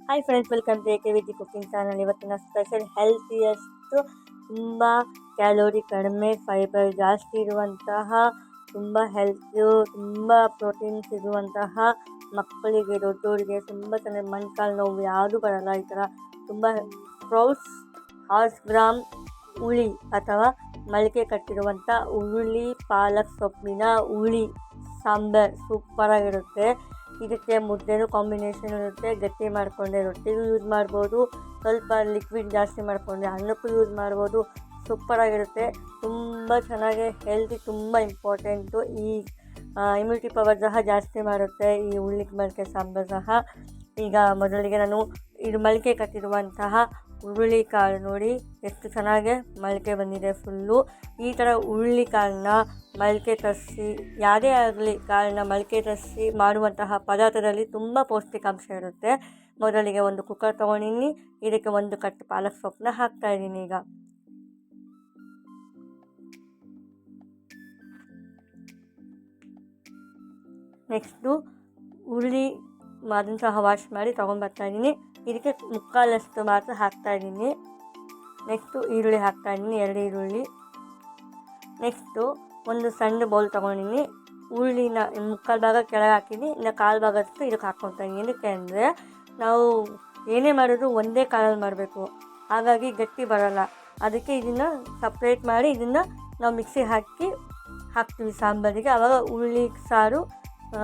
Hi friends, welcome to AKVG cooking channel. ಇವತ್ತಿನ special ಹೆಲ್ತಿಯಷ್ಟು, ತುಂಬ ಕ್ಯಾಲೋರಿ ಕಡಿಮೆ, ಫೈಬರ್ ಜಾಸ್ತಿ ಇರುವಂತಹ, ತುಂಬ ಹೆಲ್ತಿಯು, ತುಂಬ ಪ್ರೋಟೀನ್ ಸಿಗುವಂತಹ, ಮಕ್ಕಳಿಗೆ ದೊಡ್ಡವರಿಗೆ ತುಂಬ ಚೆನ್ನಾಗಿ ಮೊಣಕಾಲು ನೋವು ಯಾವುದು ಬರಲ್ಲ. ಈ ಥರ ತುಂಬ ಸ್ಪ್ರೌಟ್ಸ್, ಹಾರ್ಸ್ ಗ್ರಾಮ್ ಹುಳಿ ಅಥವಾ ಮೊಳಕೆ ಕಟ್ಟಿರುವಂಥ ಹುರುಳಿ ಪಾಲಕ್ ಸೊಪ್ಪಿನ ಹುಳಿ ಸಾಂಬಾರ್ ಸೂಪರಾಗಿರುತ್ತೆ. ಇದಕ್ಕೆ ಮುದ್ದೆನೂ ಕಾಂಬಿನೇಷನ್ ಇರುತ್ತೆ. ಗಟ್ಟಿ ಮಾಡಿಕೊಂಡೆ ರೊಟ್ಟಿಗೂ ಯೂಸ್ ಮಾಡ್ಬೋದು, ಸ್ವಲ್ಪ ಲಿಕ್ವಿಡ್ ಜಾಸ್ತಿ ಮಾಡಿಕೊಂಡೆ ಅನ್ನಕ್ಕೂ ಯೂಸ್ ಮಾಡ್ಬೋದು. ಸೂಪರಾಗಿರುತ್ತೆ, ತುಂಬ ಚೆನ್ನಾಗಿ ಹೆಲ್ತಿ, ತುಂಬ ಇಂಪಾರ್ಟೆಂಟು. ಈ ಇಮ್ಯುನಿಟಿ ಪವರ್ ಸಹ ಜಾಸ್ತಿ ಮಾಡುತ್ತೆ ಈ ಹುರುಳಿ ಮೊಳಕೆ ಸಾಂಬಾರು ಸಹ. ಈಗ ಮೊದಲಿಗೆ ನಾನು ಇದು ಮೊಳಕೆ ಕಟ್ಟಿರುವಂತಹ ಹುರುಳಿ ಕಾಳು ನೋಡಿ ಎಷ್ಟು ಚೆನ್ನಾಗಿ ಮೊಳಕೆ ಬಂದಿದೆ ಫುಲ್ಲು. ಈ ಥರ ಹುರುಳಿ ಕಾಳನ್ನ ಮೊಳಕೆ ತರಿಸಿ, ಯಾವುದೇ ಆಗಲಿ ಕಾಳನ್ನ ಮೊಳಕೆ ತರಿಸಿ ಮಾಡುವಂತಹ ಪದಾರ್ಥದಲ್ಲಿ ತುಂಬ ಪೌಷ್ಟಿಕಾಂಶ ಇರುತ್ತೆ. ಮೊದಲಿಗೆ ಒಂದು ಕುಕ್ಕರ್ ತೊಗೊಂಡಿನಿ, ಇದಕ್ಕೆ ಒಂದು ಕಟ್ಟು ಪಾಲಕ್ ಸೊಪ್ಪನ್ನ ಹಾಕ್ತಾಯಿದ್ದೀನಿ. ಈಗ ನೆಕ್ಸ್ಟು ಹುರುಳಿ ಅದನ್ನು ಸಹ ವಾಶ್ ಮಾಡಿ ತೊಗೊಂಡ್ಬರ್ತಾಯಿದ್ದೀನಿ. ಇದಕ್ಕೆ ಮುಕ್ಕಾಲಷ್ಟು ಮಾತ್ರ ಹಾಕ್ತಾಯಿದ್ದೀನಿ. ನೆಕ್ಸ್ಟು ಈರುಳ್ಳಿ ಹಾಕ್ತಾಯಿದ್ದೀನಿ, 2 ಈರುಳ್ಳಿ. ನೆಕ್ಸ್ಟು ಒಂದು ಸಣ್ಣ ಬೌಲ್ ತೊಗೊಂಡಿನಿ, ಹುರುಳಿನ ಮುಕ್ಕಾಲು ಭಾಗ ಕೆಳಗೆ ಹಾಕಿದ್ದೀನಿ, ಇನ್ನು ಕಾಲು ಭಾಗಷ್ಟು ಇದಕ್ಕೆ ಹಾಕ್ಕೊತಾಯಿದ್ದೀನಿ. ಏನಕ್ಕೆ ಅಂದರೆ ನಾವು ಏನೇ ಮಾಡಿದ್ರು ಒಂದೇ ಕಾಲಲ್ಲಿ ಮಾಡಬೇಕು, ಹಾಗಾಗಿ ಗಟ್ಟಿ ಬರೋಲ್ಲ. ಅದಕ್ಕೆ ಇದನ್ನು ಸಪ್ರೇಟ್ ಮಾಡಿ ಇದನ್ನು ನಾವು ಮಿಕ್ಸಿಗೆ ಹಾಕ್ತೀವಿ ಸಾಂಬಾರಿಗೆ. ಆವಾಗ ಹುರುಳಿ ಸಾರು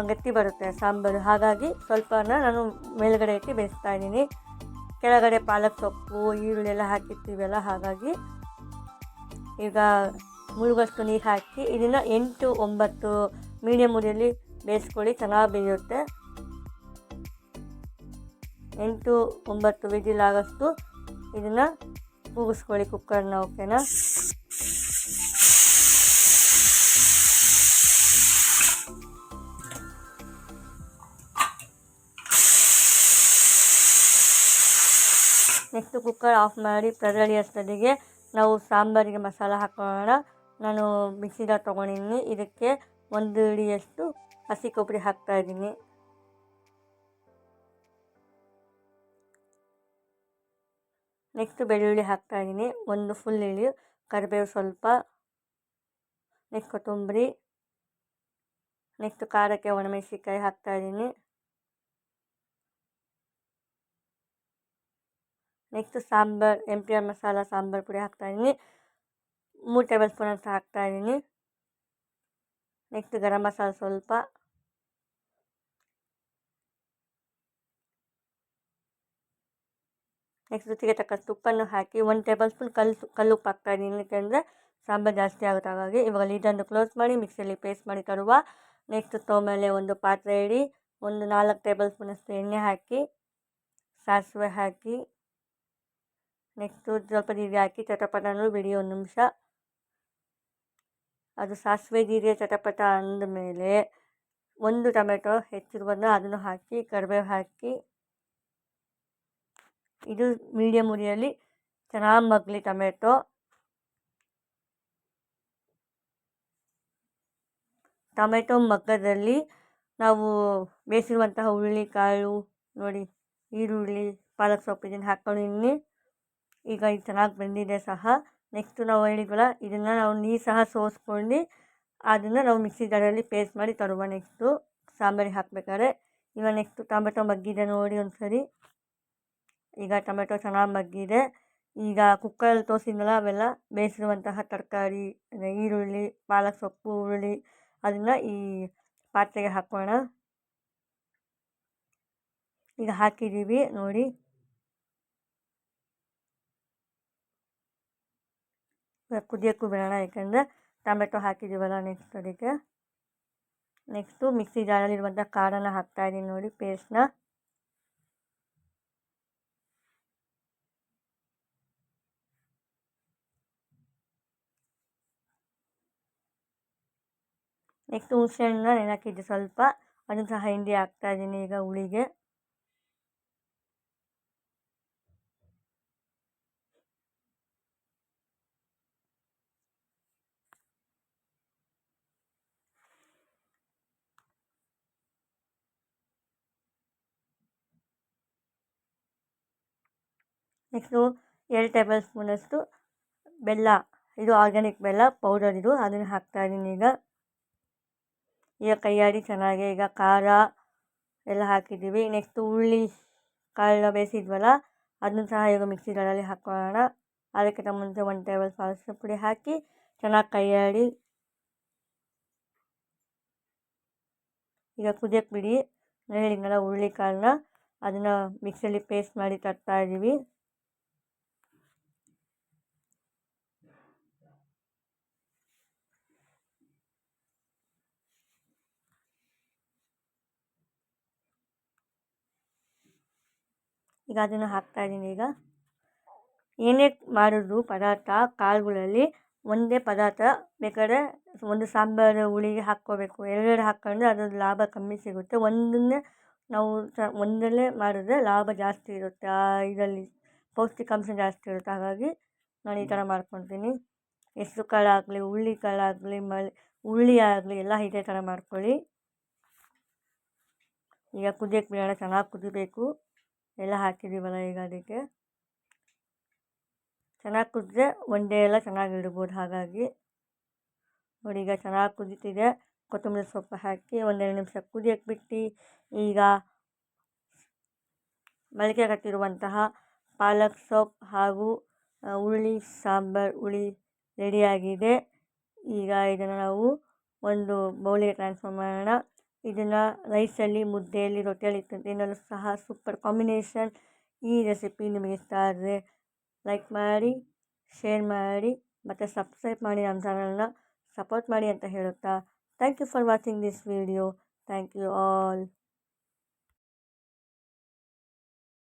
ಗಟ್ಟಿ ಬರುತ್ತೆ ಸಾಂಬಾರು. ಹಾಗಾಗಿ ಸ್ವಲ್ಪನ ನಾನು ಮೇಲ್ಗಡೆ ಇಟ್ಟು ಬೇಯಿಸ್ತಾಯಿದ್ದೀನಿ. ಕೆಳಗಡೆ ಪಾಲಕ್ ಸೊಪ್ಪು, ಈರುಳ್ಳಿ ಎಲ್ಲ ಹಾಕಿರ್ತೀವಲ್ಲ, ಹಾಗಾಗಿ ಈಗ ಮುಳುಗಷ್ಟು ನೀರು ಹಾಕಿ ಇದನ್ನು 8-9 ಮೀಡಿಯಮ್ ಉರಿಯಲ್ಲಿ ಬೇಯಿಸ್ಕೊಳ್ಳಿ, ಚೆನ್ನಾಗಿ ಬೇಯುತ್ತೆ. 8-9 ವಿಜಿಲ್ ಆಗೋಷ್ಟು ಇದನ್ನು ಕೂಗಿಸ್ಕೊಳ್ಳಿ ಕುಕ್ಕರ್ನ. ಓಕೆನಾ? ನೆಕ್ಸ್ಟು ಕುಕ್ಕರ್ ಆಫ್ ಮಾಡಿ ಪ್ರದಳಿ ಅಷ್ಟೊತ್ತಿಗೆ ನಾವು ಸಾಂಬಾರಿಗೆ ಮಸಾಲ ಹಾಕೋಣ. ನಾನು ಮಿಕ್ಸಿದ ತೊಗೊಂಡಿದ್ದೀನಿ, ಇದಕ್ಕೆ 1 ಹಿಡಿಯಷ್ಟು ಹಸಿ ಕೊಬ್ಬರಿ ಹಾಕ್ತಾಯಿದ್ದೀನಿ. ನೆಕ್ಸ್ಟು ಬೆಳ್ಳುಳ್ಳಿ ಹಾಕ್ತಾಯಿದ್ದೀನಿ, 1 ಫುಲ್ ಈರುಳ್ಳಿ, ಕರಿಬೇವು ಸ್ವಲ್ಪ, ನೆಕ್ಸ್ಟ್ ಕೊತ್ತಂಬರಿ, ನೆಕ್ಸ್ಟ್ ಖಾರಕ್ಕೆ ಒಣಮೆಣಸಿನ್ಕಾಯಿ ಹಾಕ್ತಾಯಿದ್ದೀನಿ. ನೆಕ್ಸ್ಟ್ ಸಾಂಬಾರು MTR ಮಸಾಲ ಸಾಂಬಾರು ಪುಡಿ ಹಾಕ್ತಾಯಿದ್ದೀನಿ, 3 ಟೇಬಲ್ ಸ್ಪೂನ್ ಅಂತ ಹಾಕ್ತಾಯಿದ್ದೀನಿ. ನೆಕ್ಸ್ಟ್ ಗರಂ ಮಸಾಲ ಸ್ವಲ್ಪ, ನೆಕ್ಸ್ಟ್ ರುಚಿಗೆ ತಕ್ಕಷ್ಟು ಉಪ್ಪನ್ನು ಹಾಕಿ 1 ಟೇಬಲ್ ಸ್ಪೂನ್ ಕಲ್ಲುಪ್ಪು ಹಾಕ್ತಾಯಿದ್ದೀನಿ. ಯಾಕೆಂದರೆ ಸಾಂಬಾರು ಜಾಸ್ತಿ ಆಗುತ್ತೆ, ಹಾಗಾಗಿ. ಇವಾಗ ಲೀಡನ್ನು ಕ್ಲೋಸ್ ಮಾಡಿ ಮಿಕ್ಸಿಯಲ್ಲಿ ಪೇಸ್ಟ್ ಮಾಡಿ ತರುವ. ನೆಕ್ಸ್ಟ್ ಸ್ಟವ್ ಮೇಲೆ ಒಂದು ಪಾತ್ರೆ ಇಡಿ, 4 ಟೇಬಲ್ ಸ್ಪೂನಷ್ಟು ಎಣ್ಣೆ ಹಾಕಿ, ಸಾಸಿವೆ ಹಾಕಿ, ನೆಕ್ಸ್ಟು ಸ್ವಲ್ಪ ಜೀರಿಗೆ ಹಾಕಿ ಚಟಪಟನೂ ಬಿಡಿ 1 ನಿಮಿಷ. ಅದು ಸಾಸಿವೆ ಜೀರಿಗೆ ಚಟಪಟ ಅಂದಮೇಲೆ 1 ಟೊಮೆಟೊ ಹೆಚ್ಚಿರುವುದನ್ನ ಅದನ್ನು ಹಾಕಿ, ಕರಿಬೇವು ಹಾಕಿ, ಇದು ಮೀಡಿಯಮ್ ಉರಿಯಲ್ಲಿ ಚೆನ್ನಾಗಿ ಮಗ್ಲಿ. ಟೊಮೆಟೊ ಮಗ್ಗದಲ್ಲಿ ನಾವು ಬೇಯಿಸಿರುವಂತಹ ಹುರುಳಿ ಕಾಳು ನೋಡಿ, ಈರುಳ್ಳಿ, ಪಾಲಕ್ ಸೊಪ್ಪು ಇದನ್ನು ಹಾಕ್ಕೊಂಡಿದ್ದೀನಿ. ಈಗ ಇದು ಚೆನ್ನಾಗಿ ಬೆಂದಿದೆ ಸಹ. ನೆಕ್ಸ್ಟು ನಾವು ಹೇಳಿದ್ವಲ್ಲ, ಇದನ್ನು ನಾವು ನೀರು ಸಹ ಸೋಸ್ಕೊಂಡು ಅದನ್ನು ನಾವು ಮಿಕ್ಸಿ ಜಾರಲ್ಲಿ ಪೇಸ್ಟ್ ಮಾಡಿ ತರುವ. ನೆಕ್ಸ್ಟು ಸಾಂಬಾರಿಗೆ ಹಾಕ್ಬೇಕಾದ್ರೆ ಇವಾಗ ನೆಕ್ಸ್ಟು ಟೊಮೆಟೊ ಮಗ್ಗಿದೆ ನೋಡಿ ಒಂದು ಸರಿ. ಈಗ ಟೊಮೆಟೊ ಚೆನ್ನಾಗಿ ಮಗ್ಗಿದೆ. ಈಗ ಕುಕ್ಕರಲ್ಲಿ ತೋರಿಸಿದ್ನಲ್ಲ ಅವೆಲ್ಲ ಬೇಯಿಸಿರುವಂತಹ ತರಕಾರಿ, ಈರುಳ್ಳಿ, ಪಾಲಕ್ ಸೊಪ್ಪು, ಹುರುಳಿ, ಅದನ್ನು ಈ ಪಾತ್ರೆಗೆ ಹಾಕೋಣ. ಈಗ ಹಾಕಿದ್ದೀವಿ ನೋಡಿ. ಕುದಿಯೋಕ್ಕೂ ಬಿಡೋಣ, ಯಾಕೆಂದರೆ ಟೊಮೆಟೊ ಹಾಕಿದ್ದೀವಲ್ಲ. ನೆಕ್ಸ್ಟು ಮಿಕ್ಸಿ ಜಾರಲ್ಲಿರುವಂಥ ಖಾರನ ಹಾಕ್ತಾಯಿದ್ದೀನಿ ನೋಡಿ, ಪೇಸ್ಟ್ನ. ನೆಕ್ಸ್ಟ್ ಹುಣಸೆಹಣ್ಣನ್ನ ನೆನೆಹಾಕಿದ್ದೆ ಸ್ವಲ್ಪ, ಅದನ್ನು ಸಹ ಹಿಂಡಿ ಹಾಕ್ತಾಯಿದ್ದೀನಿ ಈಗ ಹುಳಿಗೆ. ನೆಕ್ಸ್ಟು 2 ಟೇಬಲ್ ಸ್ಪೂನಷ್ಟು ಬೆಲ್ಲ, ಇದು ಆರ್ಗ್ಯಾನಿಕ್ ಬೆಲ್ಲ ಪೌಡರ್, ಇದು ಅದನ್ನು ಹಾಕ್ತಾಯಿದ್ದೀನಿ ಈಗ ಕೈಯಾಡಿ ಚೆನ್ನಾಗಿ. ಈಗ ಖಾರ ಎಲ್ಲ ಹಾಕಿದ್ದೀವಿ. ನೆಕ್ಸ್ಟು ಹುರುಳಿ ಕಾಳನ್ನ ಬೇಯಿಸಿದ್ವಲ್ಲ ಅದನ್ನು ಸಹ ಈಗ ಮಿಕ್ಸಿ ಜಾರಲ್ಲಿ ಹಾಕ್ಕೊಳ್ಳೋಣ. ಅದಕ್ಕಿಂತ ಮುಂಚೆ 1 ಟೇಬಲ್ ಸ್ಪೂನ್ ಅರಿಶಿನ ಪುಡಿ ಹಾಕಿ ಚೆನ್ನಾಗಿ ಕೈಯಾಡಿ. ಈಗ ಕುದಿಯಕ್ಕೆ ಬಿಡಿ. ಹೇಳಿದ್ನಲ್ಲ ಹುರುಳಿ ಕಾಳನ್ನ ಅದನ್ನು ಮಿಕ್ಸಿಯಲ್ಲಿ ಪೇಸ್ಟ್ ಮಾಡಿ ತರ್ತಾಯಿದ್ದೀವಿ. ಈಗ ಅದನ್ನು ಹಾಕ್ತಾಯಿದ್ದೀನಿ. ಈಗ ಏನೇ ಮಾಡಿದ್ರು ಪದಾರ್ಥ ಕಾಳುಗಳಲ್ಲಿ ಒಂದೇ ಪದಾರ್ಥ ಬೇಕಾದ್ರೆ ಒಂದು ಸಾಂಬಾರು ಹುಳಿಗೆ ಹಾಕ್ಕೋಬೇಕು. ಎರಡೆರಡು ಹಾಕ್ಕೊಂಡ್ರೆ ಅದ್ರದ್ದು ಲಾಭ ಕಮ್ಮಿ ಸಿಗುತ್ತೆ. ಒಂದನ್ನೇ ನಾವು ಒಂದರಲ್ಲೇ ಮಾಡಿದ್ರೆ ಲಾಭ ಜಾಸ್ತಿ ಇರುತ್ತೆ. ಇದರಲ್ಲಿ ಪೌಷ್ಟಿಕಾಂಶ ಜಾಸ್ತಿ ಇರುತ್ತೆ. ಹಾಗಾಗಿ ನಾನು ಈ ಥರ ಮಾಡ್ಕೊತೀನಿ. ಹೆಸ್ರು ಕಾಳಾಗಲಿ ಹುರುಳಿ ಕಾಳಾಗಲಿ ಹುರುಳಿ ಆಗಲಿ ಎಲ್ಲ ಇದೇ ಥರ ಮಾಡ್ಕೊಳ್ಳಿ. ಈಗ ಕುದಿಯಕ್ಕೆ ಬಿಡೋಣ. ಚೆನ್ನಾಗಿ ಕುದಿಬೇಕು. ಎಲ್ಲ ಹಾಕಿದ್ದೀವಲ್ಲ ಈಗ ಅದಕ್ಕೆ ಚೆನ್ನಾಗಿ ಕುದಿದ್ರೆ ಒಂದೇ ಎಲ್ಲ ಚೆನ್ನಾಗಿ ಇಡ್ಬೋದು. ಹಾಗಾಗಿ ನೋಡಿ ಈಗ ಚೆನ್ನಾಗಿ ಕುದೀತಿದೆ. ಕೊತ್ತಂಬರಿ ಸೊಪ್ಪು ಹಾಕಿ 1-2 ನಿಮಿಷ ಕುದಿಯಕ್ಕೆ ಬಿಟ್ಟು ಈಗ ಮೊಳಕೆ ಕಟ್ಟಿರುವಂತಹ ಪಾಲಕ್ ಸೊಪ್ಪು ಹಾಗೂ ಹುರುಳಿ ಸಾಂಬಾರು ಹುಳಿ ರೆಡಿಯಾಗಿದೆ. ಈಗ ಇದನ್ನು ನಾವು ಒಂದು ಬೌಲಿಗೆ ಟ್ರಾನ್ಸ್ಫರ್ ಮಾಡೋಣ. ಇದನ್ನು ರೈಸಲ್ಲಿ, ಮುದ್ದೆಯಲ್ಲಿ, ರೊಟ್ಟಿಯಲ್ಲಿ ತಿನ್ನಲು ಸಹ ಸೂಪರ್ ಕಾಂಬಿನೇಷನ್. ಈ ರೆಸಿಪಿ ನಿಮಗೆ ಇಷ್ಟ ಆದರೆ ಲೈಕ್ ಮಾಡಿ, ಶೇರ್ ಮಾಡಿ ಮತ್ತು ಸಬ್ಸ್ಕ್ರೈಬ್ ಮಾಡಿ. ನಮ್ಮ ಚಾನಲ್ನ ಸಪೋರ್ಟ್ ಮಾಡಿ ಅಂತ ಹೇಳುತ್ತಾ thank you for watching this video. Thank you all.